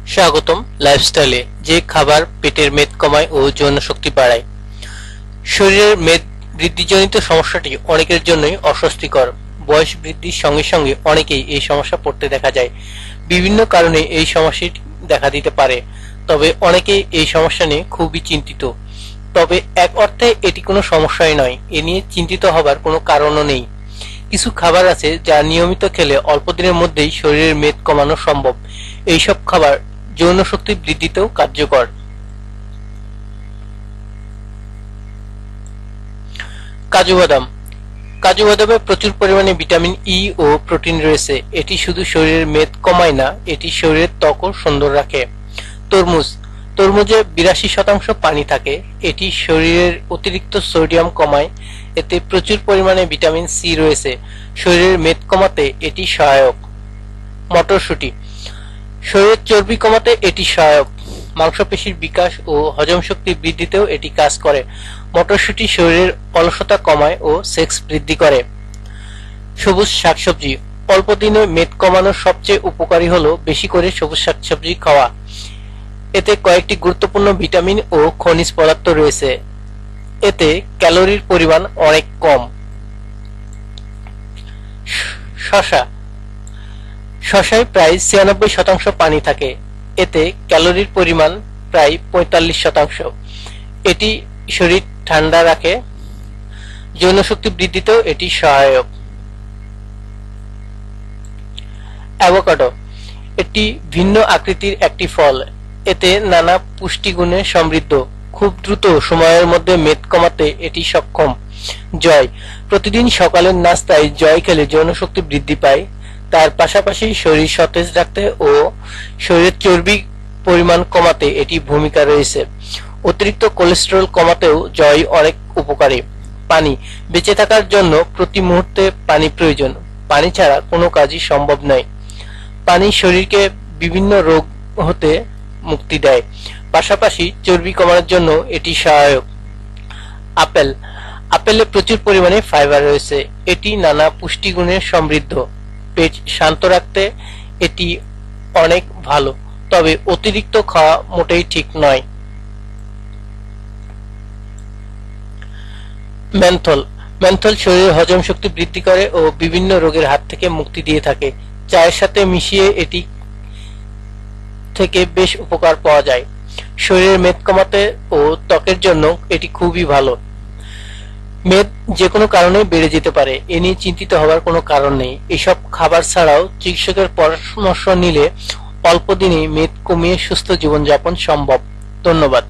স্বাগতম লাইফস্টাইলে। যে খাবার পেটের মেদ কমায় ও যৌন শক্তি বাড়ায়। শরীরের মেদ বৃদ্ধিজনিত সমস্যাটি অনেকের জন্যই অস্বস্তিকর। বয়স বৃদ্ধির সঙ্গে সঙ্গে অনেকেই এই সমস্যা পড়তে দেখা যায়। বিভিন্ন কারণে এই সমস্যাটি দেখা দিতে পারে, তবে অনেকেই এই সমস্যা নিয়ে খুবই চিন্তিত। তবে এক অর্থে এটি কোনো সমস্যাই নয়, এ নিয়ে চিন্তিত হবার কোনো কারণও নেই। কিছু খাবার আছে যা নিয়মিত খেলে অল্প দিনের মধ্যেই শরীরের মেদ কমানো সম্ভব। এইসব খাবার যৌন শক্তি বৃদ্ধিতেও কার্যকর। কাজু বাদাম। কাজু বাদামে প্রচুর পরিমাণে ভিটামিন ই ও প্রোটিন রয়েছে। এটি শুধু শরীরের মেদ কমায় না, এটি শরীরের ত্বকও সুন্দর রাখে। তরমুজ। তরমুজে 82% পানি থাকে। এটি শরীরের অতিরিক্ত সোডিয়াম কমায়। এতে প্রচুর পরিমাণে ভিটামিন সি রয়েছে। শরীরের মেদ কমাতে এটি সহায়ক। মটরশুঁটি। শরীরের চর্বি কমাতে এটি সহায়ক। মাংসপেশির বিকাশ ও হজম শক্তি বৃদ্ধিতেও এটি কাজ করে। মটরশুঁটি শরীরের অলসতা কমায় ও সেক্স বৃদ্ধি করে। সবুজ শাকসবজি। অল্প দিনে মেদ কমানোর সবচেয়ে উপকারী হলো বেশি করে সবুজ শাকসবজি খাওয়া। এতে কয়েকটি গুরুত্বপূর্ণ ভিটামিন ও খনিজ পদার্থ রয়েছে। এতে ক্যালোরির পরিমাণ অনেক কম। শসা। শসায় প্রায় 96% পানি থাকে। এতে ক্যালোরির পরিমাণ প্রায় 45%। এটি শরীর ঠান্ডা রাখে। যৌন শক্তি বৃদ্ধিতেও এটি সহায়ক। অ্যাভোকাডো। এটি ভিন্ন আকৃতির একটি ফল। এতে নানা পুষ্টিগুণে সমৃদ্ধ। খুব দ্রুত সময়ের মধ্যে মেদ কমাতে এটি সক্ষম। জয়। প্রতিদিন সকালের নাস্তায় জয় খেলে যৌন শক্তি বৃদ্ধি পায়। তার পাশাপাশি শরীর সতেজ রাখতে ও শরীরের চর্বি পরিমাণ কমাতে এটি ভূমিকা রয়েছে। অতিরিক্ত কোলেস্টেরল কমাতেও জয় অনেক উপকারী। পানি। বেঁচে থাকার জন্য প্রতি মুহূর্তে পানি প্রয়োজন। পানি ছাড়া কোনো কাজই সম্ভব নয়। পানি শরীরকে বিভিন্ন রোগ হতে মুক্তি দেয়। পাশাপাশি চর্বি কমানোর জন্য এটি সহায়ক। আপেল। আপেলে প্রচুর পরিমাণে ফাইবার রয়েছে। এটি নানা পুষ্টিগুণে সমৃদ্ধ। পেট শান্ত রাখতে এটি অনেক ভালো, তবে অতিরিক্ত খাওয়া মোটেই ঠিক নয়। মেন্থল। মেন্থল শরীরের হজম শক্তি বৃদ্ধি করে ও বিভিন্ন রোগের হাত থেকে মুক্তি দিয়ে থাকে। চায়ের সাথে মিশিয়ে এটি থেকে বেশ উপকার পাওয়া যায়। শরীরের মেদ কমাতে ও ত্বকের জন্য এটি খুবই ভালো। মেদ যে কোনো কারণে বেড়ে যেতে পারে, এ নিয়ে চিন্তিত হওয়ার কোনো কারণ নেই। এসব খাবার ছাড়াও চিকিৎসকের পরামর্শ নিলে অল্প দিনেই মেদ কমিয়ে সুস্থ জীবনযাপন সম্ভব। ধন্যবাদ।